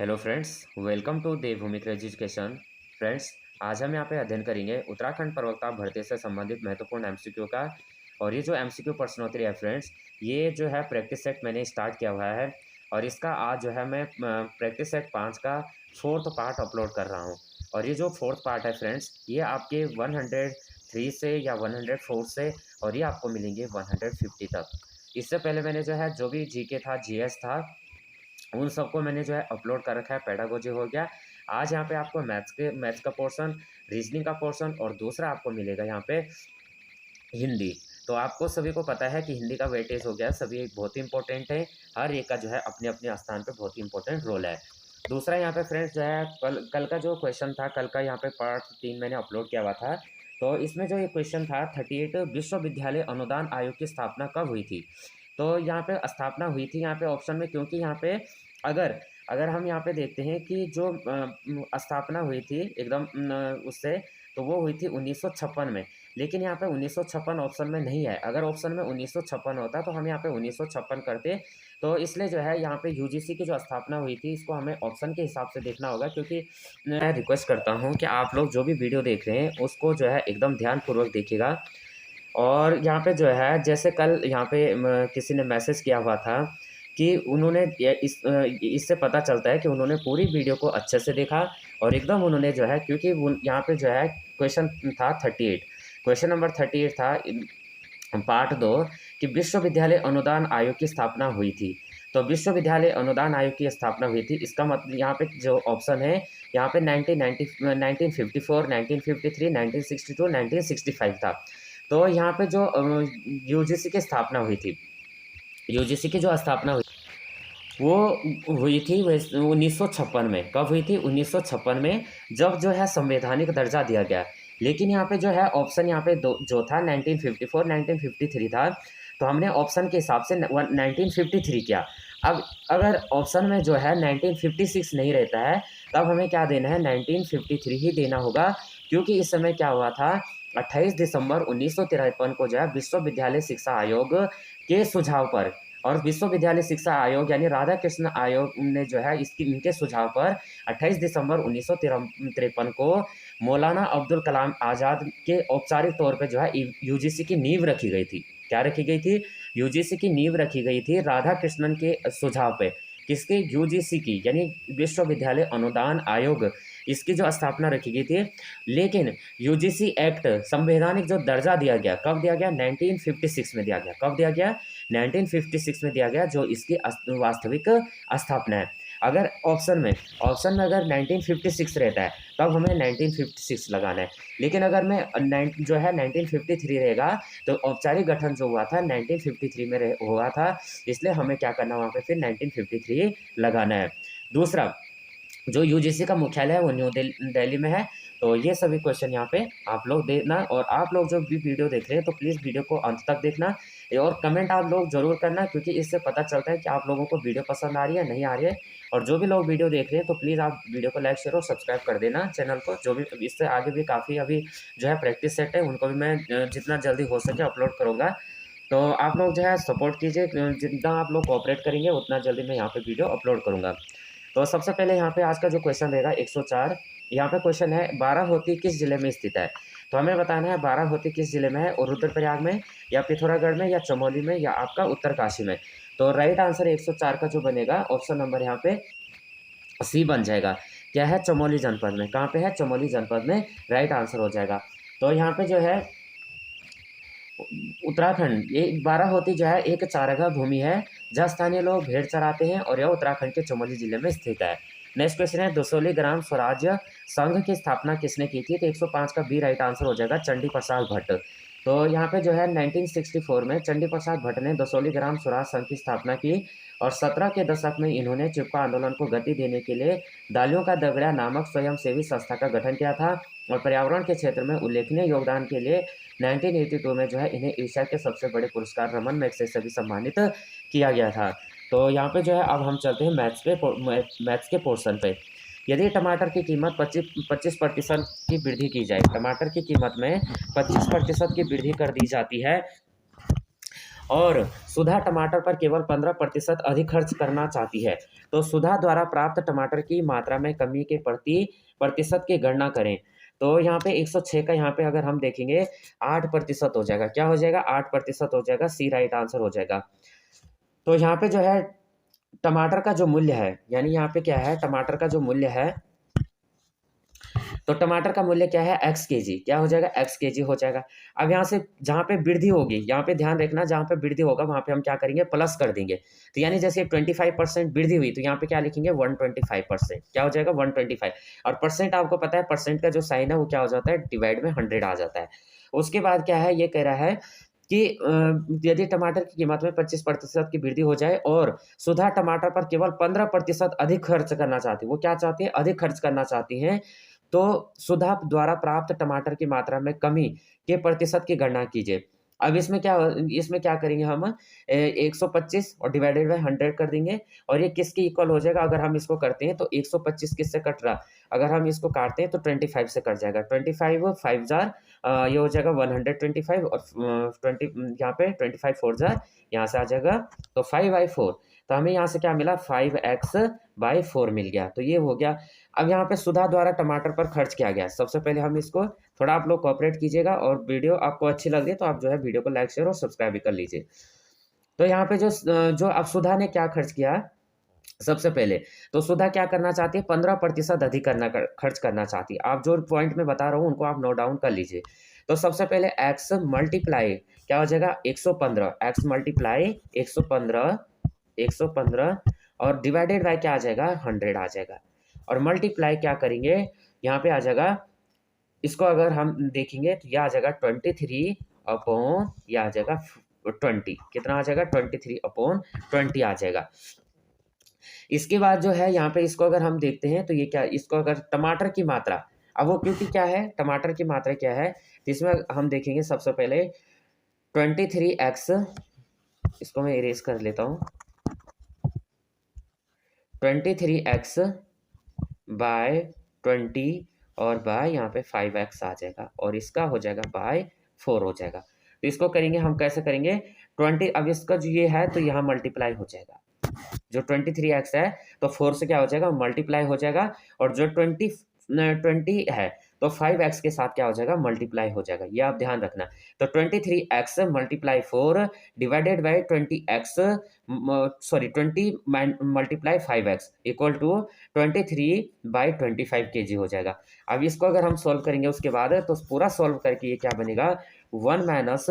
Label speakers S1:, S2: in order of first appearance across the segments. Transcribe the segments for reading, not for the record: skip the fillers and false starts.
S1: Hello friends, welcome to Devbhoomi education. Friends, आज हम यहाँ पे अध्ययन करेंगे उत्तराखंड प्रवक्ता भर्ती से संबंधित महत्वपूर्ण एमसीक्यू का। और ये जो एमसीक्यू प्रश्नोत्तरी है फ्रेंड्स, ये जो है प्रैक्टिस सेट मैंने स्टार्ट किया हुआ है। और इसका आज जो है मैं प्रैक्टिस सेट 5 का फोर्थ पार्ट अपलोड कर रहा हूँ। और ये जो फोर्थ पार्ट है फ्रेंड्स, ये आपके 103 से या 104 से, और ये आपको मिलेंगे 150 तक। इससे पहले मैंने जो है जो भी जीके था, जीएस था, उन सबको मैंने जो है अपलोड कर रखा है। पेडागोजी हो गया। आज यहाँ पे आपको मैथ्स का पोर्शन, रीजनिंग का पोर्शन, और दूसरा आपको मिलेगा यहाँ पे हिंदी। तो आपको सभी को पता है कि हिंदी का वेटेज हो गया, सभी बहुत ही इंपॉर्टेंट है। हर एक का जो है अपने अपने स्थान पे बहुत ही इंपॉर्टेंट रोल है। दूसरा यहाँ पे फ्रेंड्स जो है कल का जो क्वेश्चन था, कल का यहाँ पे पार्ट 3 मैंने अपलोड किया हुआ था। तो इसमें जो ये क्वेश्चन था 38, विश्वविद्यालय अनुदान आयोग की स्थापना कब हुई थी। तो यहाँ पे स्थापना हुई थी यहाँ पे ऑप्शन में, क्योंकि यहाँ पे अगर अगर हम यहाँ पे देखते हैं कि जो स्थापना हुई थी एकदम उससे, तो वो हुई थी 1956 में। लेकिन यहाँ पे 1956 ऑप्शन में नहीं है। अगर ऑप्शन में 1956 होता तो हम यहाँ पे 1956 करते। तो इसलिए जो है यहाँ पे यूजीसी की जो स्थापना हुई थी, इसको हमें ऑप्शन के हिसाब से देखना होगा। क्योंकि मैं रिक्वेस्ट करता हूँ कि आप लोग जो भी वीडियो देख रहे हैं उसको जो है एकदम ध्यानपूर्वक देखिएगा। और यहाँ पे जो है जैसे कल यहाँ पे किसी ने मैसेज किया हुआ था कि उन्होंने इससे पता चलता है कि उन्होंने पूरी वीडियो को अच्छे से देखा। और एकदम उन्होंने जो है, क्योंकि यहाँ पे जो है क्वेश्चन था 38, क्वेश्चन नंबर 38 था पार्ट 2, कि विश्वविद्यालय अनुदान आयोग की स्थापना हुई थी। तो विश्वविद्यालय अनुदान आयोग की स्थापना हुई थी, इसका मतलब यहाँ पे जो ऑप्शन है यहाँ पे 1954, 1953, 1962, 1965 था। तो यहाँ पे जो यूजीसी की स्थापना हुई थी, यूजीसी की जो स्थापना हुई वो हुई थी 1956 में। कब हुई थी? 1956 में, जब जो है संवैधानिक दर्जा दिया गया। लेकिन यहाँ पे जो है ऑप्शन यहाँ पे जो था 1954, 1953 था। तो हमने ऑप्शन के हिसाब से 1953 किया। अब अगर ऑप्शन में जो है 1956 नहीं रहता है, तब हमें क्या देना है? 1953 ही देना होगा। क्योंकि इस समय क्या हुआ था, 28 दिसंबर 1953 को जो है विश्वविद्यालय शिक्षा आयोग के सुझाव पर, और विश्वविद्यालय शिक्षा आयोग यानी राधा कृष्ण आयोग ने जो है इसकी इनके सुझाव पर 28 दिसंबर 1953 को मौलाना अब्दुल कलाम आज़ाद के औपचारिक तौर पे जो है यूजीसी की नींव रखी गई थी। क्या रखी गई थी? यूजीसी की नींव रखी गई थी राधा कृष्णन के सुझाव पे। किसके? यूजीसी की, यानी विश्वविद्यालय अनुदान आयोग, इसकी जो स्थापना रखी गई थी। लेकिन यूजीसी एक्ट, संवैधानिक जो दर्जा दिया गया, कब दिया गया? 1956 में दिया गया। कब दिया गया? 1956 में दिया गया, जो इसकी वास्तविक स्थापना है। अगर ऑप्शन में अगर 1956 रहता है, तब हमें 1956 लगाना है। लेकिन अगर मैं जो है 1953 रहेगा, तो औपचारिक गठन जो हुआ था 1953 में हुआ था, इसलिए हमें क्या करना वहाँ पे फिर 1953 लगाना है। दूसरा, जो यूजीसी का मुख्यालय है वो न्यू दिल्ली में है। तो ये सभी क्वेश्चन यहाँ पे आप लोग देखना। और आप लोग जो भी वीडियो देख रहे हैं तो प्लीज़ वीडियो को अंत तक देखना। और कमेंट आप लोग ज़रूर करना, क्योंकि इससे पता चलता है कि आप लोगों को वीडियो पसंद आ रही है, नहीं आ रही है। और जो भी लोग वीडियो देख रहे हैं तो प्लीज़ आप वीडियो को लाइक, शेयर और सब्सक्राइब कर देना चैनल को। जो भी इससे आगे भी काफ़ी अभी जो है प्रैक्टिस सेट है, उनको भी मैं जितना जल्दी हो सके अपलोड करूँगा। तो आप लोग जो है सपोर्ट कीजिए। जितना आप लोग कोऑपरेट करेंगे उतना जल्दी मैं यहाँ पे वीडियो अपलोड करूँगा। तो सबसे पहले यहाँ पे आज का जो क्वेश्चन रहेगा 104। यहाँ पे क्वेश्चन है, बाराहोती किस जिले में स्थित है। तो हमें बताना है बाराहोती किस जिले में है, और रुद्रप्रयाग में, या पिथौरागढ़ में, या चमोली में, या आपका उत्तरकाशी में। तो राइट आंसर 104 का जो बनेगा, ऑप्शन नंबर यहाँ पे सी बन जाएगा। क्या है? चमोली जनपद में। कहाँ पे है? चमोली जनपद में राइट आंसर हो जाएगा। तो यहाँ पे जो है उत्तराखंड, ये बाराहोती जो है एक चारागाह भूमि है, जहाँ स्थानीय लोग भेड़ चराते हैं, और यह उत्तराखंड के चमोली जिले में स्थित है। नेक्स्ट क्वेश्चन है, दसोली ग्राम स्वराज्य संघ की स्थापना किसने की थी। तो 105 का बी राइट आंसर हो जाएगा, चंडी प्रसाद भट्ट। तो यहाँ पे जो है 1964 में चंडी प्रसाद भट्ट ने दसोली ग्राम स्वराज संघ की स्थापना की। और 17 के दशक में इन्होंने चिपका आंदोलन को गति देने के लिए दालियों का दगड़ा नामक स्वयंसेवी संस्था का गठन किया था। और पर्यावरण के क्षेत्र में उल्लेखनीय योगदान के लिए 1982 में जो है इन्हें एशिया के सबसे बड़े पुरस्कार रमन मैग्सेसे भी सम्मानित किया गया था। तो यहाँ पे जो है अब हम चलते हैं मैथ्स के पोर्शन पे। यदि टमाटर की कीमत 25% की वृद्धि की जाए, टमाटर की कीमत में 25% की वृद्धि कर दी जाती है, और सुधा टमाटर पर केवल 15% अधिक खर्च करना चाहती है। तो सुधा द्वारा प्राप्त टमाटर की मात्रा में कमी के प्रति प्रतिशत की गणना करें। तो यहाँ पे 106 का यहाँ पे अगर हम देखेंगे 8% हो जाएगा। क्या हो जाएगा? 8% हो जाएगा। सी राइट आंसर हो जाएगा। तो यहाँ पे जो है टमाटर का जो मूल्य है, यानी यहाँ पे क्या है, टमाटर का जो मूल्य है, तो टमाटर का मूल्य क्या है? X KG. क्या हो जाएगा? एक्स केजी हो जाएगा। अब यहाँ से जहाँ पे वृद्धि होगी, यहाँ पे ध्यान रखना, जहाँ पे वृद्धि होगा वहाँ पे हम क्या करेंगे? प्लस कर देंगे। तो यानी जैसे 25% वृद्धि हुई, तो यहाँ पे क्या लिखेंगे? 125%। क्या हो जाएगा? 125। और परसेंट आपको पता है, परसेंट का जो साइन है वो क्या हो जाता है? डिवाइड में 100 आ जाता है। उसके बाद क्या है, ये कह रहा है कि यदि टमाटर की कीमत में 25% की वृद्धि हो जाए और सुधा टमाटर पर केवल 15% अधिक खर्च करना चाहती है। वो क्या चाहती है? अधिक खर्च करना चाहती हैं। तो सुधा द्वारा प्राप्त टमाटर की मात्रा में कमी के प्रतिशत की गणना कीजिए। अब इसमें क्या करेंगे हम? 125 और डिवाइडेड बाय 100 कर देंगे और ये किसके इक्वल हो जाएगा? अगर हम इसको करते हैं तो 125 किससे कट रहा? अगर हम इसको काटते हैं तो 25 से कट जाएगा। 25 5 जार ये हो जाएगा 125 और 20 यहाँ पे 25 4 जार यहाँ से आ जाएगा तो 5/4। तो हमें यहाँ से क्या मिला? 5x/4 मिल गया। तो ये हो गया। अब यहाँ पे सुधा द्वारा टमाटर पर खर्च किया गया। सबसे पहले हम इसको थोड़ा आप लोग कोऑपरेट कीजिएगा और वीडियो आपको अच्छी लग रही है तो आप जो है वीडियो को लाइक शेयर और सब्सक्राइब भी कर लीजिए। तो यहाँ पे जो अब सुधा ने क्या खर्च किया? सबसे पहले तो सुधा क्या करना चाहती है? 15% अधिक खर्च करना चाहती है। आप जो पॉइंट में बता रहा हूँ उनको आप नोट डाउन कर लीजिए। तो सबसे पहले एक्स मल्टीप्लाई क्या हो जाएगा? 115। एक्स मल्टीप्लाई 115 और डिवाइडेड बाय क्या आ जाएगा? 100 आ जाएगा। और मल्टीप्लाई क्या करेंगे? यहाँ पे आ जाएगा, इसको अगर हम देखेंगे तो यह आ जाएगा 23 अपॉन यह आ जाएगा 20। कितना आ जाएगा? 23/20 आ जाएगा। इसके बाद जो है यहाँ पे इसको अगर हम देखते हैं तो ये क्या, इसको अगर टमाटर की मात्रा, अब वो क्योंकि क्या है, टमाटर की मात्रा क्या है, तो इसमें हम देखेंगे सबसे पहले 23x, इसको मैं इरेज कर लेता हूँ, 23x बाय 20 और बाय यहाँ पे 5x आ जाएगा और इसका हो जाएगा बाय 4 हो जाएगा। तो इसको करेंगे हम, कैसे करेंगे? 20, अब इसका जो ये है तो यहाँ मल्टीप्लाई हो जाएगा। जो 23x है तो 4 से क्या हो जाएगा? मल्टीप्लाई हो जाएगा। और जो 20 है तो 5x के साथ क्या हो जाएगा? मल्टीप्लाई हो जाएगा। ये आप ध्यान रखना। तो 23x multiply 4 divided by 20x sorry 20 multiply 5x equal to 23/25 kg हो जाएगा। अब इसको अगर हम सॉल्व करेंगे उसके बाद तो पूरा सॉल्व करके ये क्या बनेगा? 1 माइनस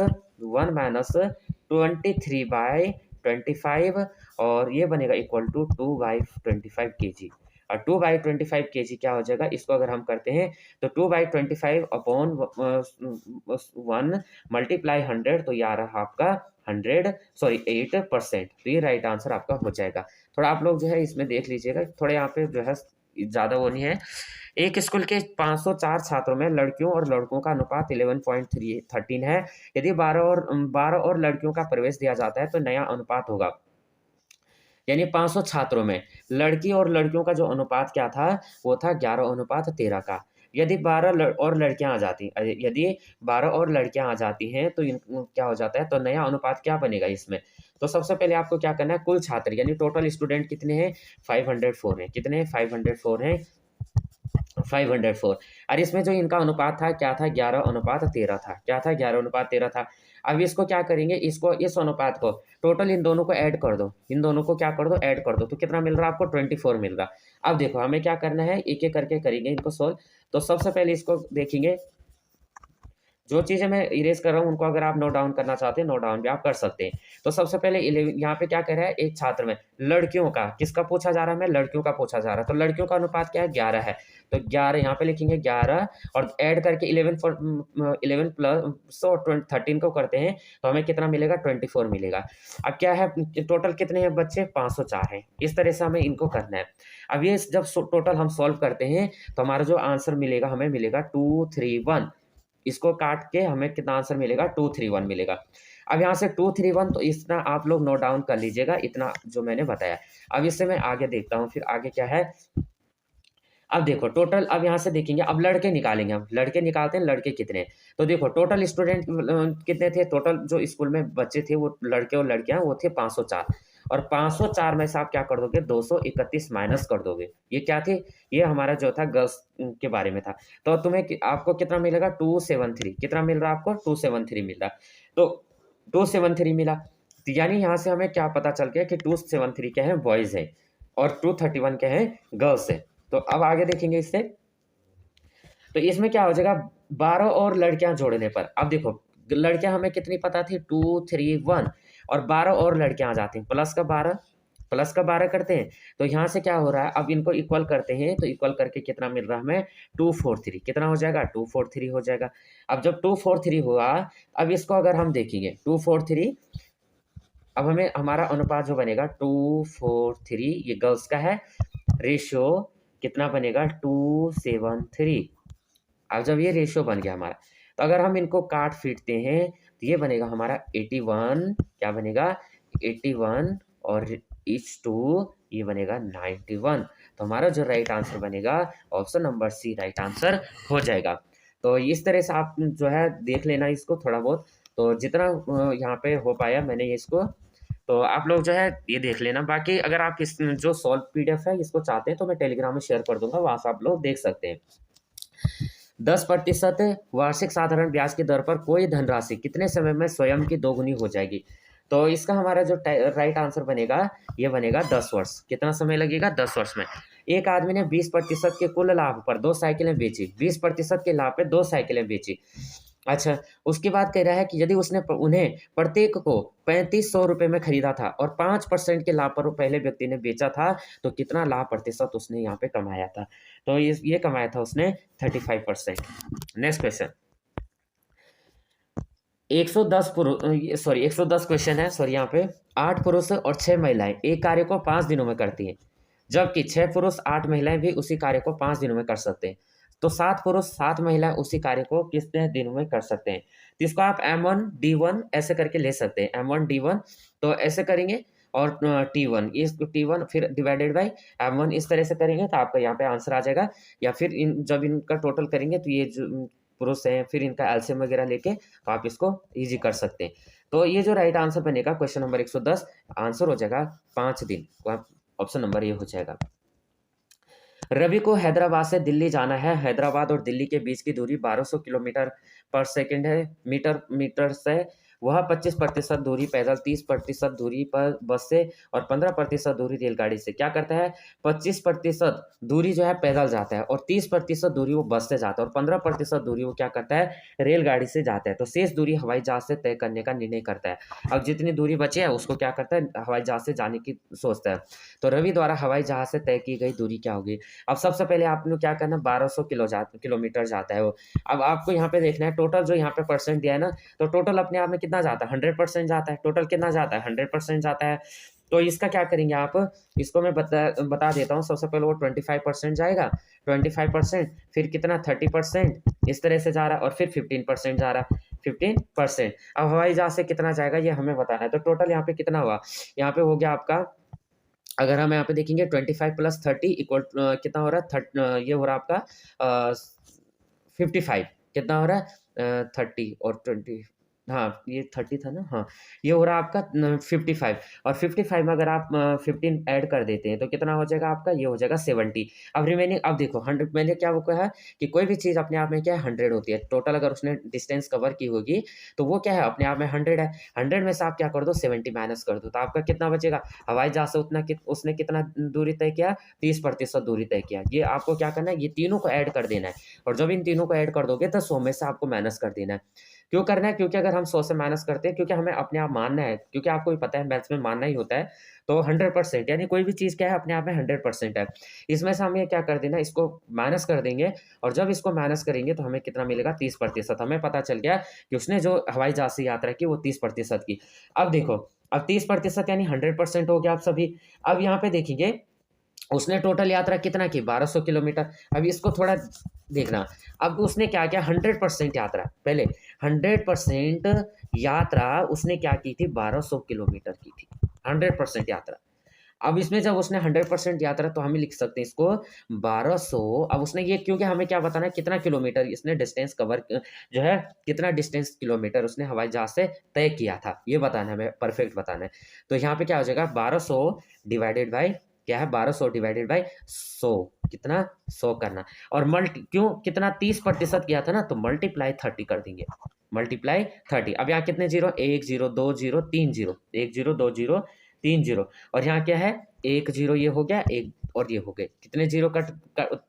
S1: 23/25 और ये बनेगा इक्वल टू 2/25 kg। और 2/25 kg क्या हो जाएगा? इसको अगर हम करते हैं तो 2/25 अपॉन 1 मल्टीप्लाई 100 तो ये आ रहा आपका 8%। तो ये राइट आंसर आपका हो जाएगा। थोड़ा आप लोग जो है इसमें देख लीजिएगा, थोड़े यहाँ पे जो है ज़्यादा वो नहीं है। एक स्कूल के 504 छात्रों में लड़कियों और लड़कों का अनुपात 11.13 है। यदि 12 और लड़कियों का प्रवेश दिया जाता है तो नया अनुपात होगा। यानी 500 छात्रों में लड़की और लड़कियों का जो अनुपात क्या था? वो था 11:13 का। यदि 12 और लड़कियां आ जाती, यदि 12 और लड़कियां आ जाती हैं तो क्या हो जाता है? तो नया अनुपात क्या बनेगा इसमें? तो सबसे पहले आपको क्या करना है? कुल छात्र यानी टोटल स्टूडेंट कितने हैं? 504 हैं। कितने हैं? 504 हैं। 504। और इसमें जो इनका अनुपात था क्या था? 11:13 था। क्या था? 11:13 था। अब इसको क्या करेंगे? इसको, इस अनुपात को टोटल इन दोनों को ऐड कर दो। इन दोनों को क्या कर दो? ऐड कर दो। तो कितना मिल रहा है आपको? 24 मिल रहा। अब देखो हमें क्या करना है, एक एक करके करेंगे इनको सोल्व। तो सबसे पहले इसको देखेंगे, जो चीज़ें मैं इरेज कर रहा हूँ उनको अगर आप नोट डाउन करना चाहते हैं नोट डाउन भी आप कर सकते हैं। तो सबसे पहले यहाँ पे क्या कह रहा है? एक छात्र में लड़कियों का, किसका पूछा जा रहा है? मैं लड़कियों का पूछा जा रहा है। तो लड़कियों का अनुपात क्या है? 11 है। तो 11 यहाँ पे लिखेंगे 11 और ऐड करके 11 प्लस 13 को करते हैं तो हमें कितना मिलेगा? 24 मिलेगा। अब क्या है, टोटल कितने हैं बच्चे? 504 हैं। इस तरह से हमें इनको करना है। अब ये जब टोटल हम सॉल्व करते हैं तो हमारा जो आंसर मिलेगा, हमें मिलेगा 231। इसको काट के हमें कितना आंसर मिलेगा? 231 मिलेगा। अब यहाँ से 231 तो इतना आप लोग नोट डाउन कर लीजिएगा, इतना जो मैंने बताया। अब इससे मैं आगे देखता हूँ, फिर आगे क्या है? अब देखो टोटल, अब यहाँ से देखेंगे, अब लड़के निकालेंगे, हम लड़के निकालते हैं, लड़के कितने हैं। तो देखो टोटल स्टूडेंट कितने थे, टोटल जो स्कूल में बच्चे थे वो लड़के और लड़कियां वो थे 504। और 504 में से आप क्या कर दोगे, 231 माइनस कर दोगे। ये क्या थे, ये हमारा जो था गर्ल्स के बारे में था। तो तुम्हें आपको कितना मिलेगा, 273। कितना मिल रहा है आपको, 273 मिल रहा है। तो 273 मिला, तो यानी यहाँ से हमें क्या पता चल गया कि 273 क्या है, बॉयज है, और 231 क्या है, गर्ल्स है। तो अब आगे देखेंगे इससे, तो इसमें क्या हो जाएगा, 12 और लड़कियां जोड़ने पर, अब देखो लड़कियां हमें कितनी पता थी, 231, और 12 और लड़कियां आ जाती हैं, प्लस का 12 करते हैं। तो यहाँ से क्या हो रहा है, अब इनको इक्वल करते हैं, तो इक्वल करके कितना मिल रहा है हमें, 243। कितना हो जाएगा, 243 हो जाएगा। अब जब 243 हुआ, अब इसको अगर हम देखेंगे 243, अब हमें हमारा अनुपात जो बनेगा 243, ये गर्ल्स का है, रेशियो कितना बनेगा, 273। अब जब ये रेशियो बन गया हमारा, तो अगर हम इनको काट फीटते हैं तो ये बनेगा हमारा 81, क्या बनेगा, 81, और इस टू ये बनेगा 91। तो हमारा जो राइट आंसर बनेगा, option number C right answer हो जाएगा। तो इस तरह से आप जो है देख लेना इसको थोड़ा बहुत, तो जितना यहाँ पे हो पाया मैंने इसको, तो आप लोग जो है ये देख लेना। बाकी अगर आप इस जो सॉल्व पीडीएफ है इसको चाहते हैं तो मैं टेलीग्राम में शेयर कर दूंगा, वहां से आप लोग देख सकते हैं। 10% वार्षिक साधारण ब्याज की दर पर कोई धनराशि कितने समय में स्वयं की दोगुनी हो जाएगी। तो इसका हमारा जो राइट आंसर बनेगा, ये बनेगा 10 वर्ष। कितना समय लगेगा, 10 वर्ष में। एक आदमी ने 20% के कुल लाभ पर 2 साइकिलें बेची, 20% के लाभ पे 2 साइकिलें बेची। अच्छा, उसके बाद कह रहा है कि यदि उसने उन्हें प्रत्येक को 3500 रुपये में खरीदा था और 5% के लाभ पर वो पहले व्यक्ति ने बेचा था, तो कितना लाभ प्रतिशत उसने यहाँ पे कमाया था। तो ये कमाया था उसने 35%। नेक्स्ट क्वेश्चन, 110 क्वेश्चन है, सॉरी, यहाँ पे 8 पुरुष और 6 महिलाएं एक कार्य को 5 दिनों में करती हैं, जबकि 6 पुरुष 8 महिलाएं भी उसी कार्य को 5 दिनों में कर सकते हैं। तो 7 पुरुष 7 महिलाएं उसी कार्य को कितने दिनों में कर सकते हैं। तो इसको आप M1 D1 ऐसे करके ले सकते हैं, M1 D1, तो ऐसे करेंगे, और T1, इस T1 फिर डिवाइडेड बाई M1, इस तरह से करेंगे तो आपका यहाँ पे आंसर आ जाएगा। या फिर जब इनका टोटल करेंगे तो ये जो पुरुष हैं फिर इनका एलसीएम वगैरह लेके तो आप इसको ईजी कर सकते हैं। तो ये जो राइट आंसर बनेगा क्वेश्चन नंबर 110, आंसर हो जाएगा 5 दिन, ऑप्शन नंबर ये हो जाएगा। रवि को हैदराबाद से दिल्ली जाना है। हैदराबाद और दिल्ली के बीच की दूरी 1200 किलोमीटर पर सेकंड है, मीटर से। वह 25% दूरी पैदल, 30% दूरी पर बस से और 15% दूरी रेलगाड़ी से क्या करता है। 25% दूरी जो है पैदल जाता है और 30% दूरी वो बस से जाता है और 15% दूरी वो क्या करता है, रेलगाड़ी से जाता है। तो शेष दूरी हवाई जहाज से तय करने का निर्णय करता है। अब जितनी दूरी बची है उसको क्या करता है, हवाई जहाज से जाने की सोचता है। तो रवि द्वारा हवाई जहाज से तय की गई दूरी क्या होगी। अब सबसे पहले आपने क्या करना, 1200 किलोमीटर जाता है वो। अब आपको यहाँ पे देखना है टोटल जो यहाँ पे परसेंट दिया है ना, तो टोटल अपने आप में कितना जाता है, 100% जाता है। टोटल कितना जाता है, 100% जाता है। तो इसका क्या करेंगे आप, इसको मैं बता देता हूँ। सबसे पहले वो 25% जाएगा, 25%, फिर कितना 30%, इस तरह से जा रहा है, और फिर 15% जा रहा है, 15%। अब हवाई जहाज से कितना जाएगा ये हमें बताना है। तो टोटल यहाँ पे कितना हुआ, यहाँ पे हो गया आपका, अगर हम यहाँ पे देखेंगे 25 + 30 इक्वल कितना हो रहा है, ये हो रहा है आपका 55। कितना हो रहा है, 30 और 20, हाँ ये 30 था ना, हाँ ये हो रहा है आपका 55। और 55 में अगर आप 15 ऐड कर देते हैं तो कितना हो जाएगा आपका, ये हो जाएगा 70। अब रिमेनिंग, अब देखो 100, मैंने क्या वो कहा कि कोई भी चीज़ अपने आप में क्या है 100 होती है। टोटल अगर उसने डिस्टेंस कवर की होगी तो वो क्या है अपने आप में 100 है। 100 में से आप क्या कर दो, 70 माइनस कर दो, तो आपका कितना बचेगा। हवाई जहाज से उसने कितना दूरी तय किया, 30% दूरी तय किया। ये आपको क्या करना है, ये तीनों को ऐड कर देना है, और जब इन तीनों को ऐड कर दोगे तो 100 में से आपको माइनस कर देना है। क्यों करना है, क्योंकि अगर हम 100 से माइनस करते हैं, क्योंकि हमें अपने आप मानना है, क्योंकि आपको भी पता है मैथ्स में मानना ही होता है। तो 100%, यानी कोई भी चीज़ क्या है अपने आप में 100% है। इसमें से हमें क्या कर देना, इसको माइनस कर देंगे, और जब इसको माइनस करेंगे तो हमें कितना मिलेगा, 30%। हमें पता चल गया कि उसने जो हवाई जहाज से यात्रा की वो 30% की। अब देखो, अब 30% यानी 100% हो गया आप सभी। अब यहाँ पे देखेंगे उसने टोटल यात्रा कितना की, 1200 किलोमीटर। अब इसको थोड़ा देखना, अब उसने क्या किया, 100% यात्रा, पहले 100% यात्रा उसने क्या की थी, 1200 किलोमीटर की थी, 100% यात्रा। अब इसमें जब उसने 100% यात्रा तो हम लिख सकते हैं इसको 1200। अब उसने ये क्योंकि हमें क्या बताना है कितना किलोमीटर इसने डिस्टेंस कवर जो है कितना डिस्टेंस किलोमीटर उसने हवाई जहाज से तय किया था ये बताना है हमें परफेक्ट बताना है। तो यहाँ पे क्या हो जाएगा 1200 डिवाइडेड बाई क्या है 1200 डिवाइडेड बाई 100 कितना 100 करना और मल्टी क्यों कितना 30% किया था ना तो मल्टीप्लाई 30 कर देंगे मल्टीप्लाई 30। अब यहाँ कितने जीरो 1 0 2 0 3 0 1 0 2 0 3 0 और यहाँ क्या है 1 0 ये हो गया एक और ये हो गए कितने जीरो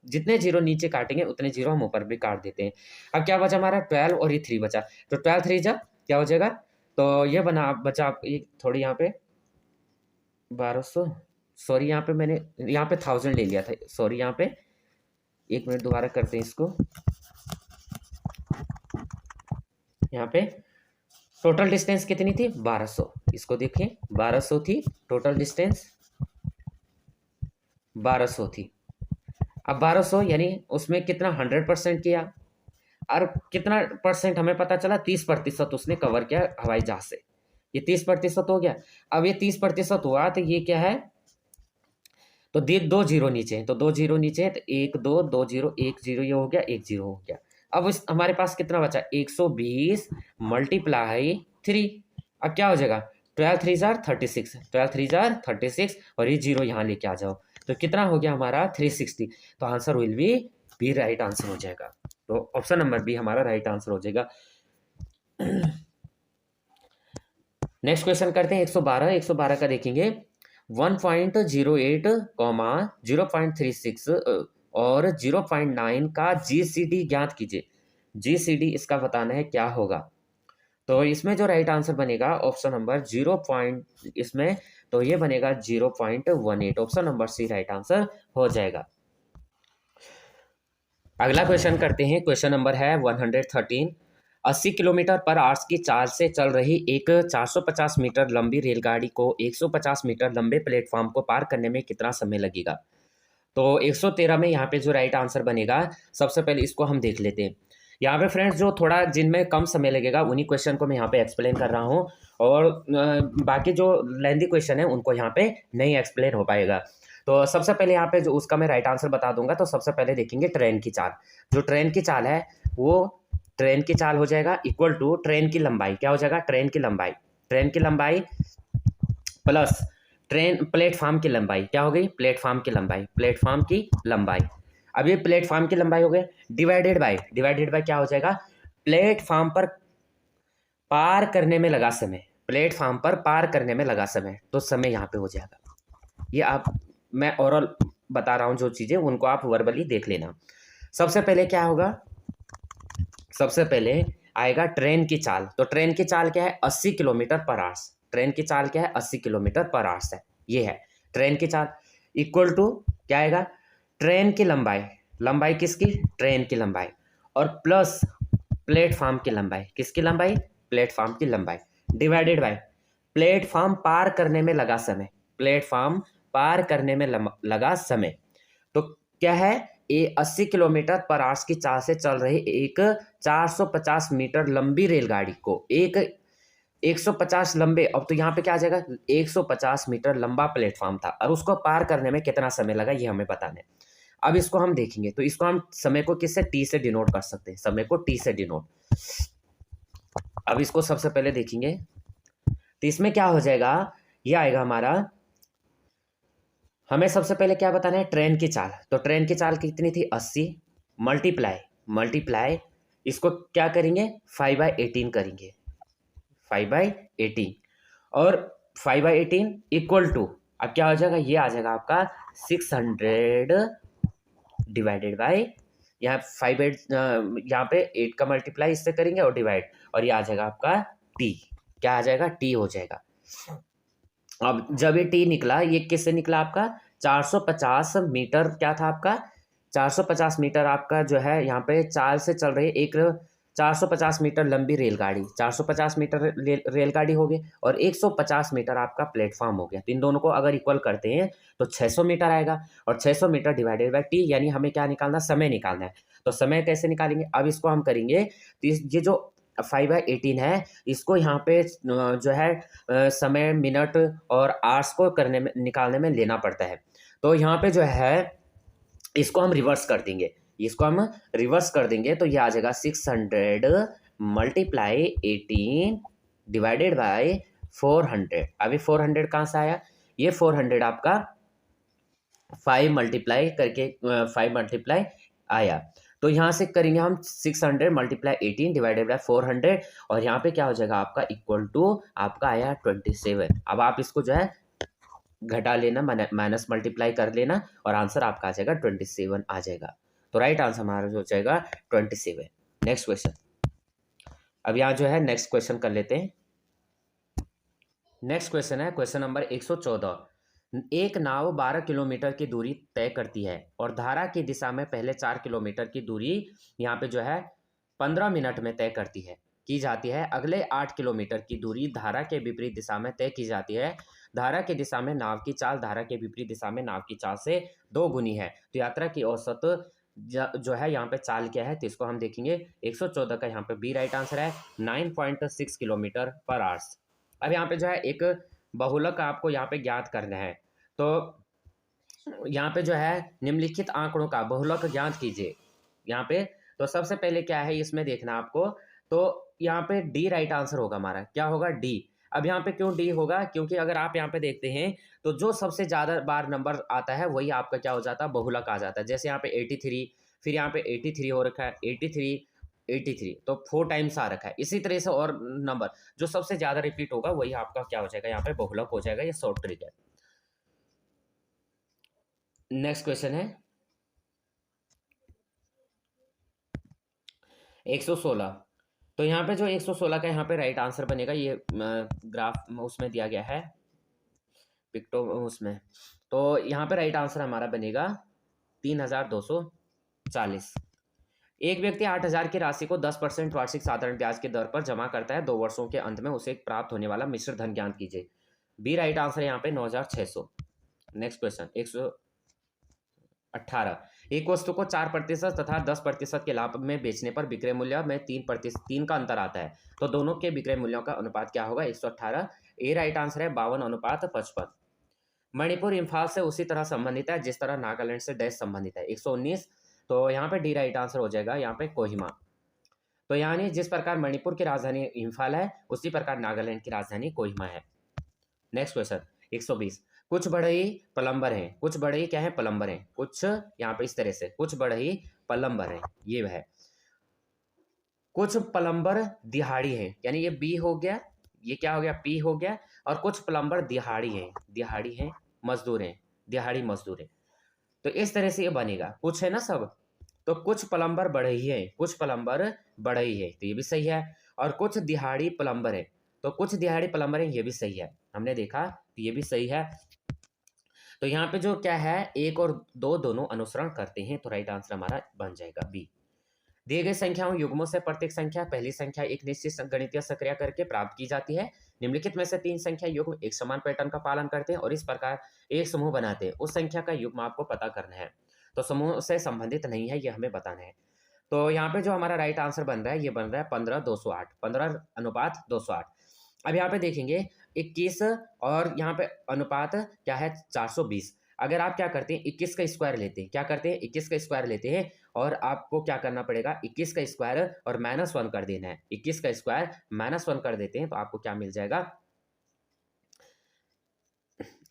S1: जितने जीरो नीचे काटेंगे उतने जीरो हम ऊपर भी काट देते हैं। अब क्या बचा हमारा 12 और ये 3 बचा तो 12 3 जा क्या हो जाएगा तो ये बना बचा ये थोड़ी यहाँ पे 1200 सॉरी यहाँ पे मैंने यहाँ पे 1000 ले लिया था सॉरी यहाँ पे 1 मिनट दोबारा करते हैं इसको यहाँ पे टोटल डिस्टेंस कितनी थी 1200 इसको देखें 1200 थी टोटल डिस्टेंस 1200 थी। अब 1200 यानी उसमें कितना 100% किया और कितना परसेंट हमें पता चला 30% उसने कवर किया हवाई जहाज से ये 30% हो गया। अब ये 30% हुआ तो ये क्या है तो दो जीरो नीचे है तो 2 जीरो नीचे है तो 1 2 2 जीरो 1 जीरो ये हो गया 1 जीरो हो गया। अब इस हमारे पास कितना बचा 120 मल्टीप्लाई 3 अब क्या हो जाएगा 12 3 जार 36 12 3 जार 36 और ये जीरो यहाँ लेके आ जाओ तो कितना हो गया हमारा 360 तो answer will be right answer हो जाएगा। तो ऑप्शन नंबर बी हमारा राइट आंसर हो जाएगा। नेक्स्ट क्वेश्चन करते हैं 112 का देखेंगे 1.08 कॉमा 0.36 और 0.9 का जीसीडी ज्ञात कीजिए। जीसीडी इसका बताना है क्या होगा तो इसमें जो राइट आंसर बनेगा ऑप्शन नंबर 0. इसमें तो ये बनेगा 0.18 option number C right answer हो जाएगा। अगला क्वेश्चन करते हैं क्वेश्चन नंबर है 113 80 किलोमीटर पर आवर्स की चाल से चल रही एक 450 मीटर लंबी रेलगाड़ी को 150 मीटर लंबे प्लेटफॉर्म को पार करने में कितना समय लगेगा। तो 113 में यहाँ पे जो राइट आंसर बनेगा सबसे पहले इसको हम देख लेते हैं। यहाँ पे फ्रेंड्स जो थोड़ा जिनमें कम समय लगेगा उन्हीं क्वेश्चन को मैं यहाँ पे एक्सप्लेन कर रहा हूँ और बाकी जो लेंथी क्वेश्चन है उनको यहाँ पे नहीं एक्सप्लेन हो पाएगा। तो सबसे पहले यहाँ पे जो उसका मैं राइट आंसर बता दूंगा तो सबसे पहले देखेंगे ट्रेन की चाल। जो ट्रेन की चाल है वो ट्रेन की चाल हो जाएगा इक्वल टू ट्रेन की लंबाई क्या हो जाएगा ट्रेन की लंबाई प्लस ट्रेन प्लेटफॉर्म की लंबाई क्या हो गई प्लेटफॉर्म की लंबाई। अब ये प्लेटफॉर्म की लंबाई हो गई डिवाइडेड बाय क्या हो जाएगा प्लेटफॉर्म पर पार करने में लगा समय तो समय यहाँ पे हो जाएगा। ये आप मैं ओरल बता रहा हूँ जो चीज़ें उनको आप वर्बली देख लेना। सबसे पहले क्या होगा सबसे पहले आएगा ट्रेन की चाल तो ट्रेन की चाल क्या है 80 किलोमीटर पर आवर्स ट्रेन की चाल क्या है 80 किलोमीटर पर आवर्स है ये है ट्रेन की चाल इक्वल टू क्या आएगा ट्रेन की लंबाई किसकी ट्रेन की लंबाई और प्लस प्लेटफॉर्म की लंबाई किसकी लंबाई प्लेटफॉर्म की लंबाई डिवाइडेड बाय प्लेटफॉर्म पार करने में लगा समय तो क्या है ये 80 किलोमीटर पर आवर्स की चाल से चल रही एक 450 मीटर लंबी रेलगाड़ी को 150 लंबे अब तो यहाँ पे क्या आ जाएगा 150 मीटर लंबा प्लेटफॉर्म था और उसको पार करने में कितना समय लगा ये हमें बताना है। अब इसको हम देखेंगे तो इसको हम समय को किससे टी से डिनोट कर सकते हैं समय को टी से डिनोट। अब इसको सबसे पहले देखेंगे तो इसमें क्या हो जाएगा ये आएगा हमारा हमें सबसे पहले क्या बताना है ट्रेन की चाल तो ट्रेन की चाल कितनी थी 80 मल्टीप्लाई इसको क्या करेंगे 5/18 करेंगे 5/18 और 5/18 इक्वल टू अब क्या हो जाएगा ये आ जाएगा आपका 600 डिवाइडेड बाय यहाँ 5 यहाँ पे 8 का मल्टीप्लाई इससे करेंगे और डिवाइड और ये आ जाएगा आपका टी क्या आ जाएगा टी हो जाएगा। अब जब ये टी निकला ये किससे निकला आपका 450 मीटर क्या था आपका 450 मीटर आपका जो है यहाँ पे चाल से चल रही एक 450 मीटर लंबी रेलगाड़ी 450 मीटर रेलगाड़ी हो गई और 150 मीटर आपका प्लेटफॉर्म हो गया। तो इन दोनों को अगर इक्वल करते हैं तो 600 मीटर आएगा और 600 मीटर डिवाइडेड बाय टी यानी हमें क्या निकालना समय निकालना है। तो समय कैसे निकालेंगे अब इसको हम करेंगे तो ये जो 5/18 है, इसको यहाँ पे जो है समय, मिनट और आवर्स को करने में, निकालने में लेना पड़ता है। तो यहाँ पे जो है इसको हम रिवर्स कर देंगे, इसको हम रिवर्स कर देंगे तो ये आ जाएगा 600 मल्टीप्लाई 18 डिवाइडेड बाय 400। अभी 400 कहाँ से आया? ये 400 आपका 5 मल्टीप्लाई करके 5 मल्टीप्लाई आया। तो यहाँ से करेंगे हम 600 मल्टीप्लाई 18 डिवाइडेड बाय 400 और यहाँ पे क्या हो जाएगा आपका इक्वल टू आपका आया 27। अब आप इसको जो है घटा लेना, माइनस मल्टीप्लाई कर लेना और आंसर आपका आ जाएगा 27 आ जाएगा। तो राइट आंसर हमारा हो जाएगा 27। Next question. अब यहाँ जो है नेक्स्ट क्वेश्चन कर लेते हैं। नेक्स्ट क्वेश्चन है क्वेश्चन नंबर 114। एक नाव 12 किलोमीटर की दूरी तय करती है और धारा की दिशा में पहले 4 किलोमीटर की दूरी यहाँ पे जो है 15 मिनट में तय करती है की जाती है। अगले 8 किलोमीटर की दूरी धारा के विपरीत दिशा में तय की जाती है। धारा की दिशा में नाव की चाल धारा के विपरीत दिशा में नाव की चाल से 2 गुनी है। तो यात्रा की औसत जो है यहाँ पे चाल क्या है, तो इसको हम देखेंगे। 114 का यहाँ पे बी राइट आंसर है 9.6 किलोमीटर पर आवर्स। अब यहाँ पे जो है एक बहुलक आपको यहाँ पे ज्ञात करना है। तो यहाँ पे जो है निम्नलिखित आंकड़ों का बहुलक ज्ञात कीजिए यहाँ पे। तो सबसे पहले क्या है इसमें देखना आपको, तो यहाँ पे डी राइट आंसर होगा हमारा। क्या होगा? डी। अब यहाँ पे क्यों डी होगा? क्योंकि अगर आप यहाँ पे देखते हैं तो जो सबसे ज़्यादा बार नंबर आता है वही आपका क्या हो जाता है? बहुलक आ जाता है। जैसे यहाँ पे 83, फिर यहाँ पे 83 हो रखा है, 83, 83, तो 4 टाइम्स आ रखा है। इसी तरह से और नंबर जो सबसे ज़्यादा रिपीट होगा वही आपका क्या हो जाएगा? यहाँ पे बहुलक हो जाएगा। ये शॉर्ट ट्रिक है। नेक्स्ट क्वेश्चन है 116। तो यहाँ पे जो 116 का यहाँ पे राइट आंसर बनेगा, ये ग्राफ उसमें दिया गया है पिक्टो उसमें। तो यहाँ पे राइट आंसर हमारा बनेगा 3240। एक व्यक्ति 8000 की राशि को 10% वार्षिक साधारण ब्याज की दर पर जमा करता है। 2 वर्षों के अंत में उसे प्राप्त होने वाला मिश्र धन ज्ञात कीजिए। बी राइट आंसर यहाँ पे 9600। Next question 118। एक वस्तु को 4% तथा 10% के लाभ में बेचने पर विक्रय मूल्य में 3% का अंतर आता है। तो दोनों के विक्रय मूल्यों का अनुपात क्या होगा? 118। ए राइट आंसर है 52:55। मणिपुर इम्फाल से उसी तरह संबंधित है जिस तरह नागालैंड से डैश संबंधित है। 119। तो यहाँ पे डी राइट आंसर हो जाएगा यहाँ पे कोहिमा। तो यानी जिस प्रकार मणिपुर की राजधानी इम्फाल है उसी प्रकार नागालैंड की राजधानी कोहिमा है। Next question 120। कुछ बढ़ई प्लम्बर हैं, कुछ बढ़ई क्या है? प्लम्बर हैं। कुछ यहाँ पे इस तरह से कुछ बढ़ई प्लम्बर हैं, ये है। कुछ प्लम्बर दिहाड़ी हैं, यानी ये बी हो गया, ये क्या हो गया? पी हो गया। और कुछ प्लम्बर दिहाड़ी हैं, दिहाड़ी हैं, मजदूर हैं, दिहाड़ी मजदूर हैं। तो इस तरह से ये बनेगा। कुछ है ना सब, तो कुछ प्लम्बर बढ़ई है, कुछ प्लम्बर बढ़ई है, तो ये भी सही है। और कुछ दिहाड़ी प्लम्बर है, तो कुछ दिहाड़ी प्लम्बर है, ये भी सही है। हमने देखा तो ये भी सही है। तो यहाँ पे जो क्या है, एक और दो दोनों अनुसरण करते हैं, तो राइट आंसर हमारा बन जाएगा बी। दिए गए संख्याओं युग्मों से प्रत्येक संख्या पहली संख्या एक निश्चित गणितीय सक्रिया करके प्राप्त की जाती है। निम्नलिखित में से 3 संख्या युग्म एक समान पैटर्न का पालन करते हैं और इस प्रकार एक समूह बनाते हैं। उस संख्या का युग्म आपको पता करना है। तो समूह से संबंधित नहीं है, ये हमें बताना है। तो यहाँ पे जो हमारा राइट आंसर बन रहा है, ये बन रहा है 15:208, 15:208। अब यहाँ पे देखेंगे 21 और यहाँ पे अनुपात क्या है? 420। अगर आप क्या करते हैं 21 का स्क्वायर लेते हैं, क्या करते हैं 21 का स्क्वायर लेते हैं और आपको क्या करना पड़ेगा? 21 का स्क्वायर और -1 कर देना है। 21 का स्क्वायर -1 कर देते हैं तो आपको क्या मिल जाएगा?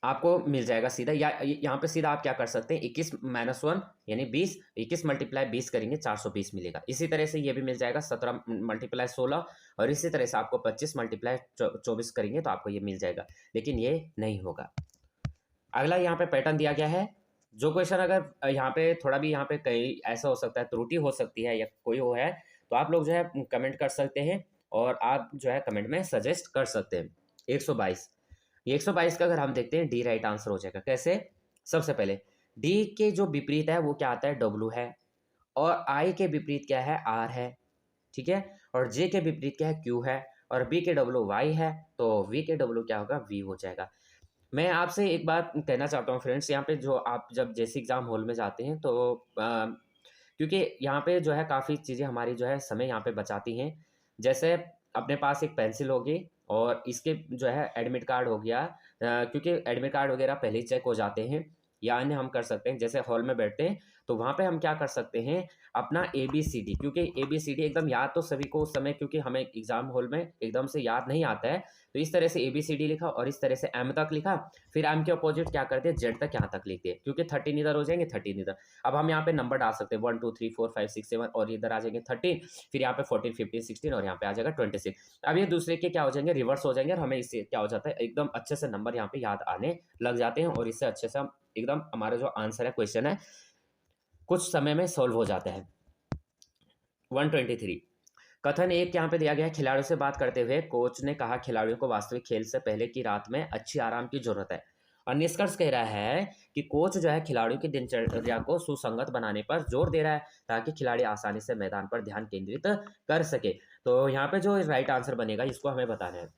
S1: आपको मिल जाएगा सीधा, या यहाँ पे सीधा आप क्या कर सकते हैं 21 - 1 यानी 20, 21 × 20 करेंगे 420 मिलेगा। इसी तरह से ये भी मिल जाएगा 17 × 16 और इसी तरह से आपको 25 × 24 करेंगे तो आपको ये मिल जाएगा, लेकिन ये नहीं होगा। अगला यहाँ पे पैटर्न दिया गया है। जो क्वेश्चन अगर यहाँ पे थोड़ा भी यहाँ पे कहीं ऐसा हो सकता है, त्रुटि हो सकती है या कोई वो है, तो आप लोग जो है कमेंट कर सकते हैं और आप जो है कमेंट में सजेस्ट कर सकते हैं। 122। ये 122 का अगर हम देखते हैं डी राइट आंसर हो जाएगा। कैसे? सबसे पहले डी के जो विपरीत है वो क्या आता है? डब्लू है। और आई के विपरीत क्या है? आर है। ठीक है। और जे के विपरीत क्या है? क्यू है। और बी के डब्लू वाई है, तो वी के डब्लू क्या होगा? वी हो जाएगा। मैं आपसे एक बात कहना चाहता हूँ फ्रेंड्स, यहाँ पे जो आप जब जैसे एग्ज़ाम हॉल में जाते हैं तो क्योंकि यहाँ पे जो है काफ़ी चीज़ें हमारी जो है समय यहाँ पे बचाती हैं। जैसे अपने पास एक पेंसिल होगी और इसके जो है एडमिट कार्ड हो गया, क्योंकि एडमिट कार्ड वगैरह पहले ही चेक हो जाते हैं, या अन्य हम कर सकते हैं जैसे हॉल में बैठते हैं तो वहाँ पे हम क्या कर सकते हैं, अपना ए बी सी डी, क्योंकि ए बी सी डी एकदम याद तो सभी को उस समय, क्योंकि हमें एग्जाम हॉल में एकदम से याद नहीं आता है, तो इस तरह से ए बी सी डी लिखा और इस तरह से एम तक लिखा, फिर एम के अपोजिट क्या करते हैं, जेड तक यहाँ तक लिखते हैं, क्योंकि 13 इधर हो जाएंगे 13 इधर। अब हम यहाँ पे नंबर डाल सकते हैं 1 2 3 4 5 6 7 और इधर आ जाएंगे 13, फिर यहाँ पे 14 15 16 और यहाँ पे आ जाएगा 26। अब ये दूसरे के क्या हो जाएंगे, रिवर्स हो जाएंगे और हमें इससे क्या हो जाता है, एकदम अच्छे से नंबर यहाँ पे याद आने लग जाते हैं और इससे अच्छे से हम एकदम हमारा जो आंसर है क्वेश्चन है कुछ समय में सॉल्व हो जाता है। 123 कथन एक यहाँ पे दिया गया है, खिलाड़ियों से बात करते हुए कोच ने कहा खिलाड़ियों को वास्तविक खेल से पहले की रात में अच्छी आराम की जरूरत है, और निष्कर्ष कह रहा है कि कोच जो है खिलाड़ियों की दिनचर्या को सुसंगत बनाने पर जोर दे रहा है ताकि खिलाड़ी आसानी से मैदान पर ध्यान केंद्रित कर सके। तो यहाँ पे जो राइट आंसर बनेगा इसको हमें बताना है,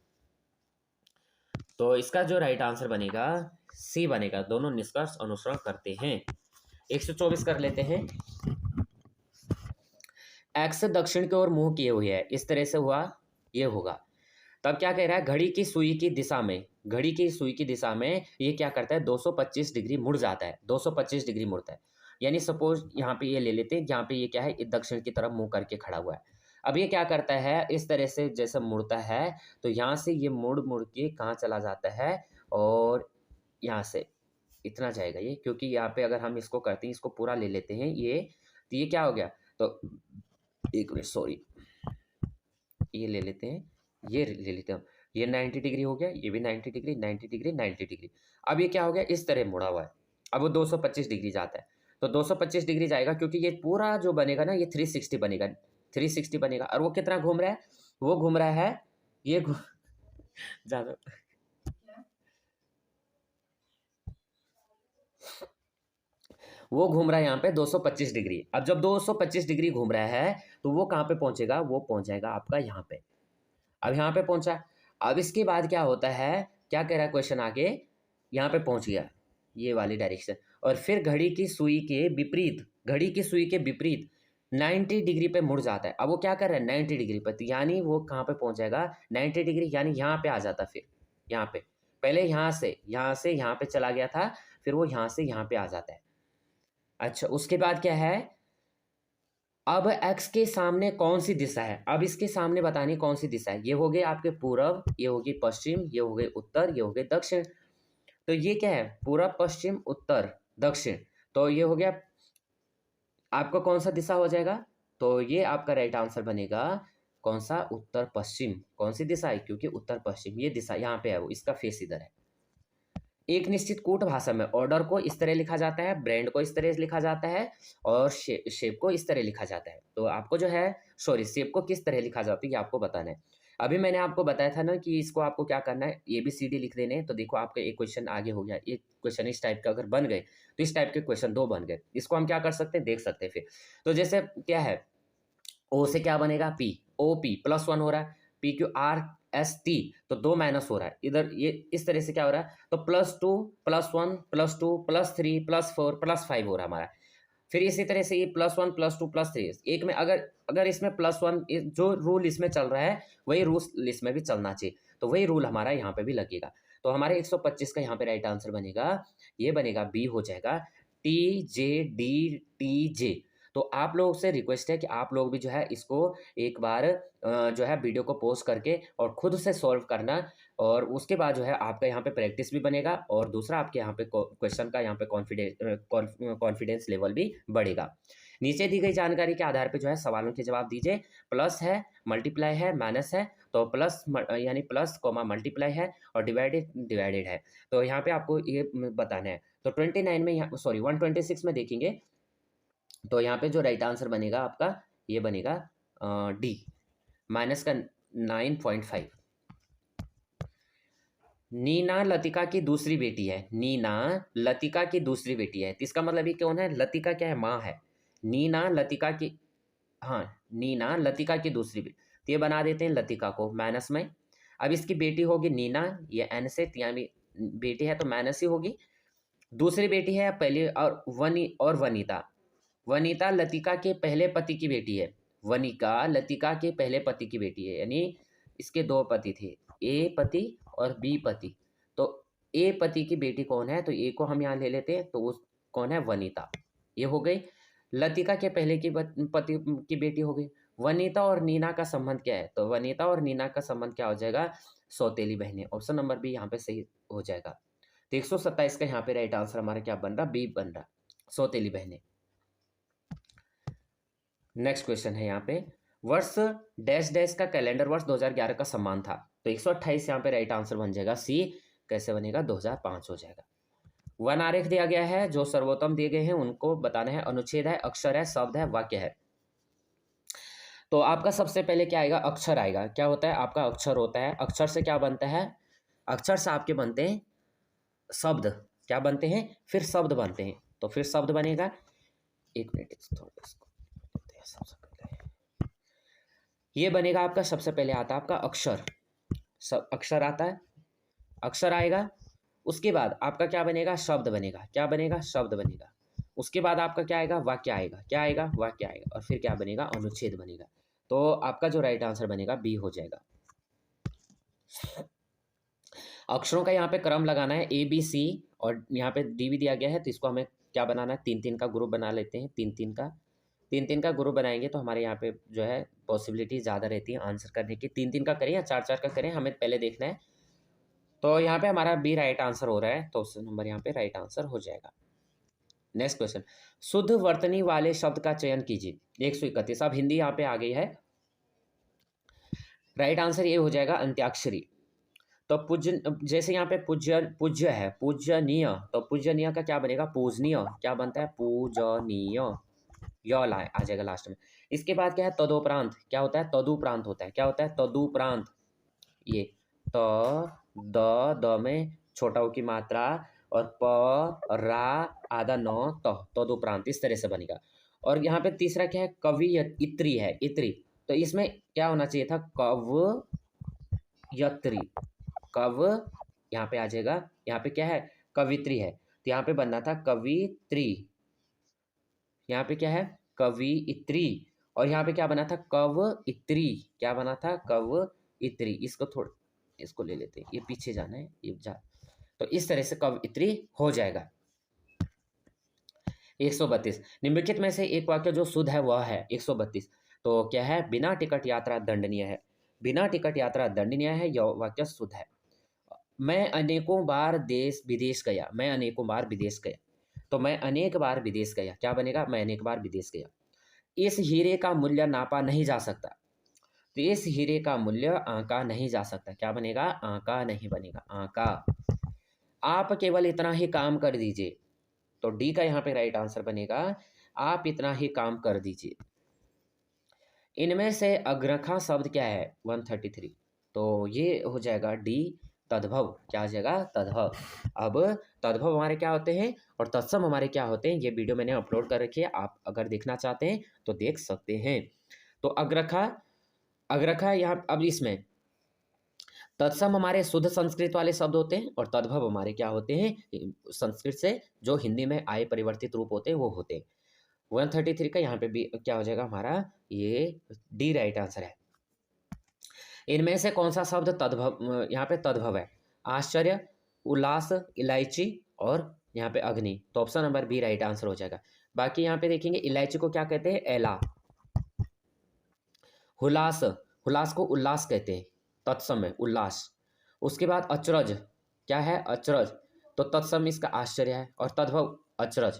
S1: तो इसका जो राइट आंसर बनेगा सी बनेगा, दोनों निष्कर्ष अनुसरण करते हैं। 124 कर लेते हैं। एक्स दक्षिण की ओर मुंह किए हुए है, इस तरह से हुआ, ये होगा। तब क्या कह रहा है, घड़ी की सुई की दिशा में, घड़ी की सुई की दिशा में ये क्या करता है 225 डिग्री मुड़ जाता है, 225 डिग्री मुड़ता है। यानी सपोज यहाँ पे ये ले लेते हैं, यहाँ पे ये क्या है, ये दक्षिण की तरफ मुंह करके खड़ा हुआ है। अब ये क्या करता है, इस तरह से जैसे मुड़ता है तो यहाँ से ये मुड़ मुड़ के कहाँ चला जाता है, और यहाँ से इतना जाएगा ये, क्योंकि यहाँ पे अगर हम इसको करते हैं, इसको पूरा ले लेते हैं ये, तो ये क्या हो गया, तो एक मिनट सॉरी, ये ले लेते हैं, ये ले लेते हैं, ये 90 डिग्री हो गया, ये भी 90 डिग्री 90 डिग्री 90 डिग्री। अब ये क्या हो गया, इस तरह मुड़ा हुआ है, अब वो 225 डिग्री जाता है, तो 225 डिग्री जाएगा क्योंकि ये पूरा जो बनेगा ना ये 360 बनेगा, 360 बनेगा। और वो कितना घूम रहा है, वो घूम रहा है, ये ज्यादा वो घूम रहा है यहाँ पे 225 डिग्री। अब जब 225 डिग्री घूम रहा है तो वो कहाँ पे पहुंचेगा, वो पहुंच जाएगा आपका यहाँ पे। अब यहाँ पे पहुंचा, अब इसके बाद क्या होता है, क्या कह रहा है क्वेश्चन आगे, यहाँ पे पहुंच गया ये वाली डायरेक्शन, और फिर घड़ी की सुई के विपरीत, घड़ी की सुई के विपरीत 90 डिग्री पे मुड़ जाता है। अब वो क्या कर रहा है 90 डिग्री पर, यानी वो कहाँ पे पहुंच जाएगा 90 डिग्री, यानी यहाँ पे आ जाता, फिर यहाँ पे पहले यहाँ से यहाँ पे चला गया था, फिर वो यहाँ से यहाँ पे आ जाता है। अच्छा उसके बाद क्या है, अब x के सामने कौन सी दिशा है, अब इसके सामने बतानी कौन सी दिशा है, ये हो गए आपके पूरब, ये हो गई पश्चिम, ये हो गए उत्तर, ये हो गए दक्षिण। तो ये क्या है, पूरब पश्चिम उत्तर दक्षिण, तो ये हो गया आपका कौन सा दिशा हो जाएगा, तो ये आपका राइट आंसर बनेगा कौन सा, उत्तर पश्चिम। कौन सी दिशा है, क्योंकि उत्तर पश्चिम ये दिशा यहाँ पे है, वो इसका फेस इधर है। एक निश्चित कूट भाषा में ऑर्डर को इस तरह लिखा जाता है, ब्रांड को इस तरह लिखा जाता है, और शेप को इस तरह लिखा जाता है। तो आपको जो है सॉरी शेप को किस तरह लिखा जाता है ये आपको बताना है। अभी मैंने आपको बताया था ना कि इसको आपको क्या करना है, ए बी सी डी लिख देने हैं। तो देखो आपका एक क्वेश्चन आगे हो गया, एक क्वेश्चन इस टाइप का अगर बन गए तो इस टाइप के क्वेश्चन 2 बन गए। इसको हम क्या कर सकते हैं, देख सकते हैं फिर। तो जैसे क्या है, ओ से क्या बनेगा, पी, ओ पी +1 हो रहा है, P Q R S T, तो 2 माइनस हो रहा है इधर, ये इस तरह से क्या हो रहा है, तो +2 +1 +2 +3 +4 +5 हो रहा है हमारा। फिर इसी तरह से ये +1 +2 +3, एक में अगर अगर इसमें +1 जो रूल इसमें चल रहा है वही रूल इसमें भी चलना चाहिए, तो वही रूल हमारा यहाँ पे भी लगेगा। तो हमारे 125 का यहाँ पे राइट आंसर बनेगा, ये बनेगा बी हो जाएगा, TJDTJ। तो आप लोगों से रिक्वेस्ट है कि आप लोग भी जो है इसको एक बार जो है वीडियो को पॉज करके और खुद से सॉल्व करना, और उसके बाद जो है आपका यहाँ पे प्रैक्टिस भी बनेगा, और दूसरा आपके यहाँ पे क्वेश्चन का यहाँ पे कॉन्फिडेंस लेवल भी बढ़ेगा। नीचे दी गई जानकारी के आधार पे जो है सवालों के जवाब दीजिए। प्लस है, मल्टीप्लाई है, माइनस है, तो प्लस यानी प्लस कॉमा मल्टीप्लाई है, और डिवाइडेड डिवाइडेड है। तो यहाँ पे आपको ये बताना है। तो 29 में यहाँ सॉरी 126 में देखेंगे, तो यहाँ पे जो राइट आंसर बनेगा आपका ये बनेगा डी, माइनस का 9.5। नीना लतिका की दूसरी बेटी है, नीना लतिका की दूसरी बेटी है, तो इसका मतलब ये कौन है, लतिका क्या है, माँ है। नीना लतिका की, हाँ नीना लतिका की दूसरी बेटी, तो ये बना देते हैं लतिका को माइनस में। अब इसकी बेटी होगी नीना, ये एन से यानी बेटी है तो माइनस ही होगी। दूसरी बेटी है पहले, और वनीता, वनीता लतिका के पहले पति की बेटी है, वनिका लतिका के पहले पति की बेटी है, यानी इसके दो पति थे, ए पति और बी पति। तो ए पति की बेटी कौन है, तो ए को हम यहाँ ले लेते हैं, तो उस कौन है, वनिता। ये हो गई। लतिका के पहले की पति की बेटी हो गई। वनिता और नीना का संबंध क्या है, तो वनिता और नीना का संबंध क्या हो जाएगा, सौतेली बहनें। ऑप्शन नंबर बी यहाँ पे सही हो जाएगा। तो 127 का यहाँ पे राइट आंसर हमारा क्या बन रहा, बी बन रहा, सौतेली बहनें। नेक्स्ट क्वेश्चन है यहाँ पे, वर्ष डैश डैश का कैलेंडर वर्ष 2011 का सम्मान था। तो 128 यहाँ पे राइट आंसर बन जाएगा सी। कैसे बनेगा, 2005 हो जाएगा। वन आरेख दिया गया है, जो सर्वोत्तम दिए गए हैं उनको बताना है। अनुच्छेद है, अक्षर है, शब्द है, वाक्य है। तो आपका सबसे पहले क्या आएगा, अक्षर आएगा। क्या होता है आपका, अक्षर होता है। अक्षर से क्या बनता है, अक्षर से आपके बनते हैं शब्द। क्या बनते हैं, फिर शब्द बनते हैं। तो फिर शब्द बनेगा, एक मिनट थोड़ा इसको सबसे पहले ये बनेगा आपका, सबसे पहले आता है आपका अक्षर। सब अक्षर आता है, अक्षर आएगा। उसके बाद आपका क्या बनेगा, शब्द बनेगा। क्या बनेगा, शब्द बनेगा। उसके बाद आपका क्या आएगा, वाक्य आएगा। क्या आएगा, वाक्य आएगा। और फिर क्या बनेगा, अनुच्छेद बनेगा। तो आपका जो राइट आंसर बनेगा बी हो जाएगा। अक्षरों का यहाँ पे क्रम लगाना है, ए बी सी, और यहाँ पे डी भी दिया गया है। तो इसको हमें क्या बनाना है, 3-3 का ग्रुप बना लेते हैं। 3-3 का ग्रुप बनाएंगे तो हमारे यहाँ पे जो है पॉसिबिलिटी ज़्यादा रहती है आंसर करने की। 3-3 का करें या 4-4 का करें, हमें पहले देखना है। तो यहाँ पे हमारा बी राइट आंसर हो रहा है, तो उस नंबर यहाँ पे राइट आंसर हो जाएगा। नेक्स्ट क्वेश्चन, शुद्ध वर्तनी वाले शब्द का चयन कीजिए। 131। अब हिंदी यहाँ पे आ गई है। राइट आंसर ये हो जाएगा अंत्याक्षरी। तो पूज्य, जैसे यहाँ पे पूज्य है, पूजनीय। तो पूजनीय का क्या बनेगा, पूजनीय। क्या बनता है, पूजनीय। य ला आ जाएगा लास्ट में। इसके बाद क्या है, तदोपरांत। क्या होता है, तदुपरांत होता है। क्या होता है, तदुपरांत। ये द में छोटा ऊ की मात्रा, और प रा आधा नौ तदुपरांत, इस तरह से बनेगा। और यहाँ पे तीसरा क्या है, कवि इत्री है, इत्री। तो इसमें क्या होना चाहिए था, कव यत्री। कव यहाँ पे आ जाएगा, यहाँ पे क्या है, कवित्री है। तो यहाँ पे बनना था कवित्री। यहाँ पे क्या है, कवित्री। और यहाँ पे क्या बना था, कव इत्री। क्या बना था, कव इत्री। इसको थोड़ा इसको ले लेते हैं, ये पीछे जाना है, ये जा। तो इस तरह से कवित्री हो जाएगा। 132। निम्नलिखित में से एक वाक्य जो शुद्ध है वह है। 132। तो क्या है, बिना टिकट यात्रा दंडनीय है। बिना टिकट यात्रा दंडनीय है, यह वाक्य शुद्ध है। मैं अनेकों बार देश विदेश गया। मैं अनेकों बार विदेश गया। तो मैं अनेक बार विदेश गया। क्या बनेगा, मैं अनेक बार विदेश गया। इस हीरे का मूल्य नापा नहीं जा सकता। तो इस हीरे का मूल्य आंका नहीं जा सकता। क्या बनेगा, आंका नहीं बनेगा, आंका। आप केवल इतना ही काम कर दीजिए। तो डी का यहाँ पे राइट आंसर बनेगा, आप इतना ही काम कर दीजिए। इनमें से अग्रखा शब्द क्या है, 133। तो ये हो जाएगा डी, तद्भव। क्या हो जाएगा, तद्भव। अब तद्भव हमारे क्या होते हैं और तत्सम हमारे क्या होते हैं, ये वीडियो मैंने अपलोड कर रखी है, आप अगर देखना चाहते हैं तो देख सकते हैं। तो अग्रखा, अग्रखा यहाँ, अब इसमें तत्सम हमारे शुद्ध संस्कृत वाले शब्द होते हैं, और तद्भव हमारे क्या होते हैं, संस्कृत से जो हिंदी में आए परिवर्तित रूप होते हैं वो होते हैं। 133 का यहाँ पे भी क्या हो जाएगा हमारा, ये डी राइट आंसर है। इनमें से कौन सा शब्द तद्भव, यहाँ पे तद्भव है, आश्चर्य, उल्लास, इलायची और यहाँ पे अग्नि। तो option number B right answer हो जाएगा। बाकी यहाँ पे देखेंगे इलायची को क्या कहते हैं, एला। हुलास, हुलास को उल्लास कहते हैं, तत्सम में उल्लास। उसके बाद अचरज, क्या है, अचरज। तो तत्सम इसका आश्चर्य है, और तद्भव अचरज।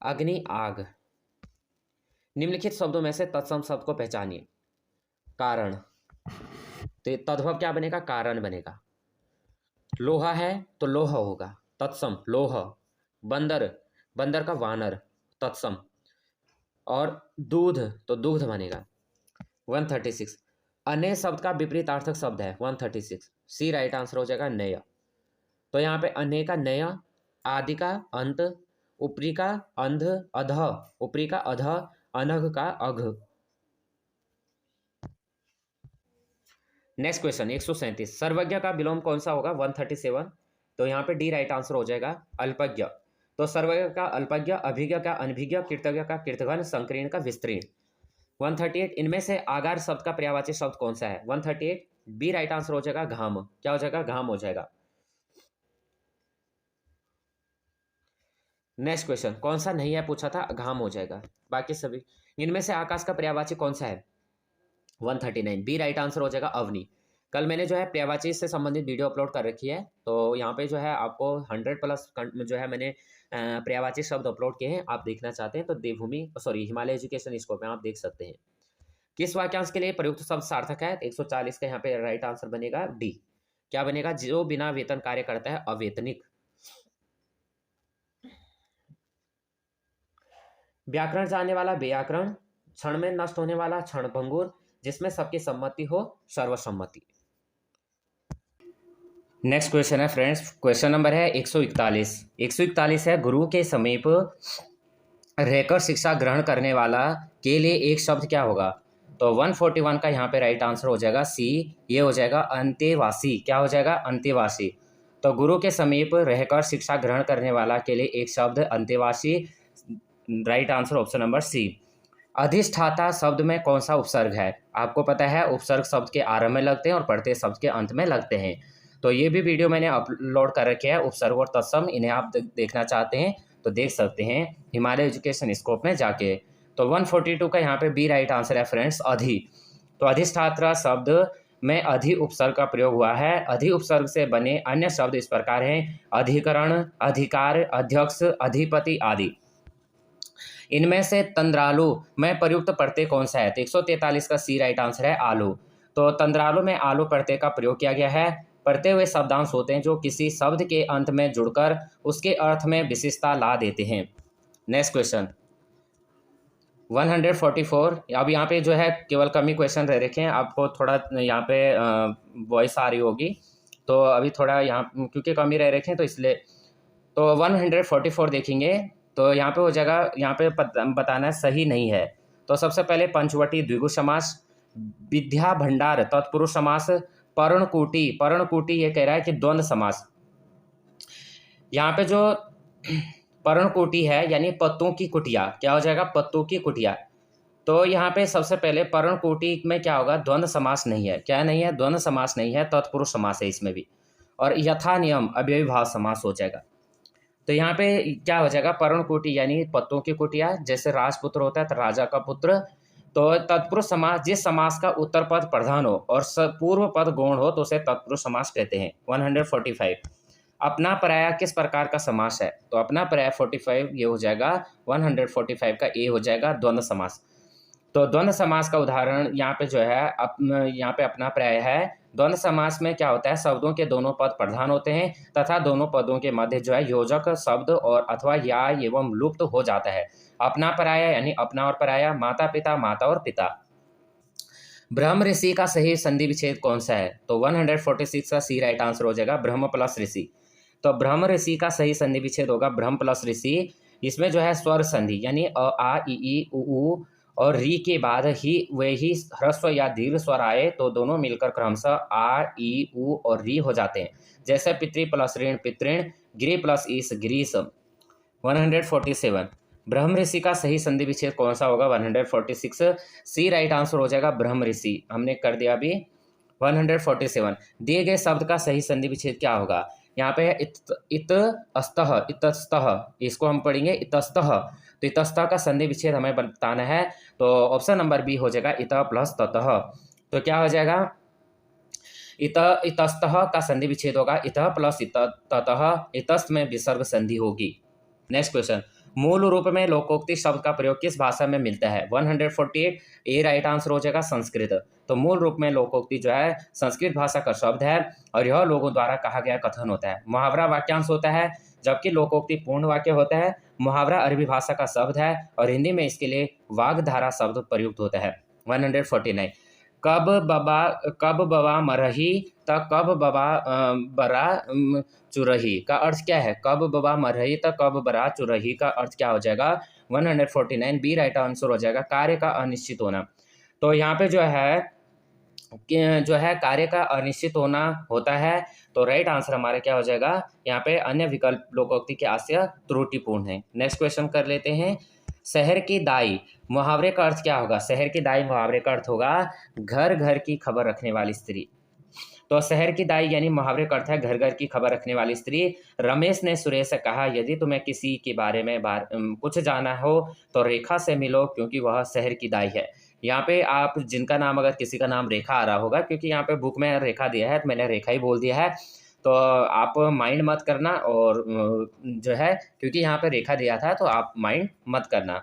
S1: अग्नि, आग। निम्नलिखित शब्दों में से तत्सम शब्द को पहचानिए। कारण, तो तद्भव क्या बनेगा, कारण बनेगा। लोहा है तो लोह होगा, तत्सम लोह। बंदर, बंदर का वानर, तत्सम। और दूध, तो दूध बनेगा। 136। अन्य शब्द का विपरीतार्थक शब्द है 136। सी राइट आंसर हो जाएगा, नय। तो यहाँ पे अन्य का नय, आदि का अंत, ऊपरी का अंध, अध, ऊपरी का अध, अनघ का अघ। Next question 137। सर्वज्ञ का विलोम कौन सा होगा, 137। तो यहाँ पे डी राइट आंसर हो जाएगा, अल्पज्ञ। तो सर्वज्ञ का अल्पज्ञ, अभिज्ञ का अनभिज्ञ, कृतज्ञ का कृतघ्न, संकीर्ण का विस्तीर्ण। 138 इनमें से आगार शब्द का पर्यायवाची शब्द कौन सा है? 138 बी राइट आंसर हो जाएगा घाम। क्या हो जाएगा? घाम हो जाएगा। नेक्स्ट क्वेश्चन, कौन सा नहीं है पूछा था, घाम हो जाएगा। बाकी सभी इनमें से आकाश का पर्यायवाची कौन सा है? 139 बी राइट आंसर हो जाएगा अवनी। कल मैंने जो है पर्यायवाची से संबंधित वीडियो अपलोड कर रखी है, तो यहाँ पे जो है आपको 100+ जो है मैंने पर्यायवाची शब्द अपलोड किए हैं। आप देखना चाहते हैं तो देवभूमि हिमालय एजुकेशन स्कोप में आप देख सकते हैं। किस वाक्यांश के लिए प्रयुक्त शब्द सार्थक है? 140 का यहाँ पे राइट आंसर बनेगा डी। क्या बनेगा? जो बिना वेतन कार्य करता है, अवेतनिक। व्याकरण जानने वाला व्याकरण, क्षण में नष्ट होने वाला क्षणभंगुर, जिसमें सबकी सम्मति हो सर्वसम्मति। नेक्स्ट क्वेश्चन है फ्रेंड्स, क्वेश्चन नंबर है 141। 141 है, गुरु के समीप रहकर शिक्षा ग्रहण करने वाला के लिए एक शब्द क्या होगा? तो 141 का यहाँ पे राइट आंसर हो जाएगा सी, ये हो जाएगा अंतेवासी। क्या हो जाएगा? अंतेवासी। तो गुरु के समीप रहकर शिक्षा ग्रहण करने वाला के लिए एक शब्द अंतेवासी, right answer option number C. अधिष्ठाता शब्द में कौन सा उपसर्ग है? आपको पता है उपसर्ग शब्द के आरंभ में लगते हैं और प्रत्यय शब्द के अंत में लगते हैं। तो ये भी वीडियो मैंने अपलोड कर रखे है, उपसर्ग और तत्सम। इन्हें आप देखना चाहते हैं तो देख सकते हैं हिमालय एजुकेशन स्कोप में जाके। तो 142 का यहाँ पे बी राइट आंसर है फ्रेंड्स, अधि। तो अधिष्ठाता शब्द में अधि उपसर्ग का प्रयोग हुआ है। अधि उपसर्ग से बने अन्य शब्द इस प्रकार हैं: अधिकरण, अधिकार, अध्यक्ष, अधिपति आदि। इनमें से तंद्रालु में प्रयुक्त प्रत्यय कौन सा है? तो 143 का सी राइट आंसर है आलू। तो तंद्रालु में आलू प्रत्यय का प्रयोग किया गया है। प्रत्यय वे शब्दांश होते हैं जो किसी शब्द के अंत में जुड़कर उसके अर्थ में विशेषता ला देते हैं। Next question 144। अब यहाँ पे जो है केवल कम ही क्वेश्चन रह रखे हैं, आपको थोड़ा यहाँ पे वॉइस आ रही होगी, तो अभी थोड़ा यहाँ क्योंकि कम ही रह रखे हैं तो इसलिए। तो 144 देखेंगे तो यहाँ पे हो जाएगा, यहाँ पे बताना सही नहीं है। तो सबसे पहले पंचवटी द्विगु समास, विद्या भंडार तत्पुरुष समास, पर्णकुटी, पर्णकुटी ये कह रहा है कि द्वंद्व समास। यहाँ पे जो पर्णकुटी है यानी पत्तों की कुटिया, क्या हो जाएगा? पत्तों की कुटिया। तो यहाँ पे सबसे पहले पर्णकुटी में क्या होगा? द्वंद्व समास नहीं है। क्या नहीं है? द्वंद्व समास नहीं है, तत्पुरुष समास है इसमें भी। और यथा नियम अव्ययीभाव समास हो जाएगा। तो यहाँ पे क्या हो जाएगा? पर्णकुटी यानी पत्तों की कुटिया, जैसे राजपुत्र होता है तो राजा का पुत्र। तो तत्पुरुष समास जिस समास का उत्तर पद प्रधान हो और पूर्व पद गौण हो तो उसे तत्पुरुष समास कहते हैं। 145 अपना पराया किस प्रकार का समास है? तो अपना पराया 45 ये हो जाएगा 145 का ए हो जाएगा द्वंद्व समास। तो द्वंद्व समास का उदाहरण यहाँ पे जो है यहाँ पे अपना पर्याय है। द्वंद्व समास में क्या होता है? शब्दों के दोनों पद प्रधान होते हैं तथा दोनों पदों के मध्य जो है योजक शब्द और अथवा या एवं लुप्त हो जाता है। अपना पराया यानी अपना और पराया, माता पिता, माता और पिता। ब्रह्म ऋषि का सही संधि विच्छेद कौन सा है? तो 146 का सी राइट आंसर हो जाएगा ब्रह्म प्लस ऋषि। तो ब्रह्म ऋषि का सही संधि विच्छेद होगा ब्रह्म प्लस ऋषि। इसमें जो है स्वर संधि यानी अ आ ई उ और री के बाद ही वे ही ह्रस्व या दीर्घ स्वर आए तो दोनों मिलकर क्रमशः आ ई उ और री हो जाते हैं। जैसे पितृ प्लस ऋण पितृण, गिरि प्लस ईस गिरीश। 147 ब्रह्म ऋषि का सही संधि विच्छेद कौन सा होगा? 146 सी राइट आंसर हो जाएगा ब्रह्म ऋषि। हमने कर दिया अभी 147। दिए गए शब्द का सही संधि विच्छेद क्या होगा? यहाँ पे है इतस्तः, इतस्तः, इसको हम पढ़ेंगे इतस्तः। तो इतस्तः का संधि विच्छेद हमें बताना है, तो ऑप्शन नंबर बी हो जाएगा इत प्लस ततः। तो क्या हो जाएगा? इतस्तः का संधि विच्छेद होगा इत प्लस ततः, इतस्त में विसर्ग संधि होगी। नेक्स्ट क्वेश्चन मूल रूप में लोकोक्ति शब्द का प्रयोग किस भाषा में मिलता है? 148 ए राइट आंसर हो जाएगा संस्कृत। तो मूल रूप में लोकोक्ति जो है संस्कृत भाषा का शब्द है और यह लोगों द्वारा कहा गया कथन होता है। मुहावरा वाक्यांश होता है जबकि लोकोक्ति पूर्ण वाक्य होता है। मुहावरा अरबी भाषा का शब्द है और हिंदी में इसके लिए वाग्धारा शब्द प्रयुक्त होता है। 149 कब बबा मरही त कब बबा बरा चुरही का अर्थ क्या है? कब बबा मरही त कब बरा चुरही का अर्थ क्या हो जाएगा? 149 बी राइट आंसर हो जाएगा कार्य का अनिश्चित होना। तो यहाँ पे जो है कार्य का अनिश्चित होना होता है, तो राइट आंसर हमारा क्या हो जाएगा? यहाँ पे अन्य विकल्प लोकोक्ति के आशय त्रुटिपूर्ण है। नेक्स्ट क्वेश्चन कर लेते हैं। शहर की दाई मुहावरे का अर्थ क्या होगा? शहर की दाई मुहावरे का अर्थ होगा घर घर की खबर रखने वाली स्त्री। तो शहर की दाई यानी मुहावरे का अर्थ है घर घर की खबर रखने वाली स्त्री। रमेश ने सुरेश से कहा, यदि तुम्हें किसी के बारे में कुछ जाना हो तो रेखा से मिलो, क्योंकि वह शहर की दाई है। यहाँ पे आप जिनका नाम, अगर किसी का नाम रेखा आ रहा होगा, क्योंकि यहाँ पे बुक में रेखा दिया है तो मैंने रेखा ही बोल दिया है। तो आप माइंड मत करना, और जो है क्योंकि यहाँ पे रेखा दिया था तो आप माइंड मत करना।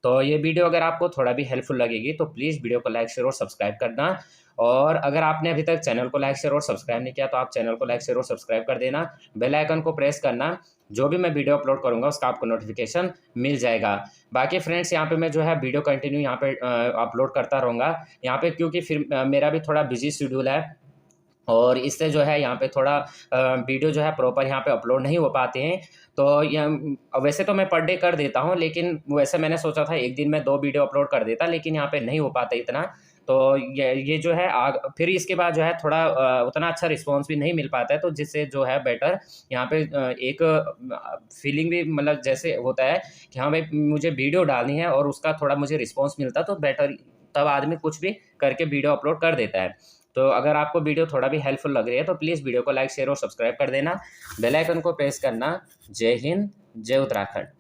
S1: तो ये वीडियो अगर आपको थोड़ा भी हेल्पफुल लगेगी तो प्लीज़ वीडियो को लाइक शेयर और सब्सक्राइब करना। और अगर आपने अभी तक चैनल को लाइक शेयर और सब्सक्राइब नहीं किया तो आप चैनल को लाइक शेयर और सब्सक्राइब कर देना। बेल आइकन को प्रेस करना, जो भी मैं वीडियो अपलोड करूँगा उसका आपको नोटिफिकेशन मिल जाएगा। बाकी फ्रेंड्स, यहाँ पे मैं जो है वीडियो कंटिन्यू यहाँ पे अपलोड करता रहूँगा यहाँ पे, क्योंकि फिर मेरा भी थोड़ा बिजी शेड्यूल है, और इससे जो है यहाँ पे थोड़ा वीडियो जो है प्रॉपर यहाँ पे अपलोड नहीं हो पाते हैं। तो वैसे तो मैं पर डे कर देता हूँ, लेकिन वैसे मैंने सोचा था एक दिन में 2 वीडियो अपलोड कर देता, लेकिन यहाँ पे नहीं हो पाता इतना। तो ये जो है फिर इसके बाद जो है थोड़ा उतना अच्छा रिस्पॉन्स भी नहीं मिल पाता है, तो जिससे जो है बेटर यहाँ पे एक फीलिंग भी मतलब जैसे होता है कि हाँ भाई मुझे वीडियो डालनी है और उसका थोड़ा मुझे रिस्पॉन्स मिलता तो बेटर, तब आदमी कुछ भी करके वीडियो अपलोड कर देता है। तो अगर आपको वीडियो थोड़ा भी हेल्पफुल लग रही है तो प्लीज़ वीडियो को लाइक शेयर और सब्सक्राइब कर देना, बेल आइकन को प्रेस करना। जय हिंद, जय उत्तराखंड।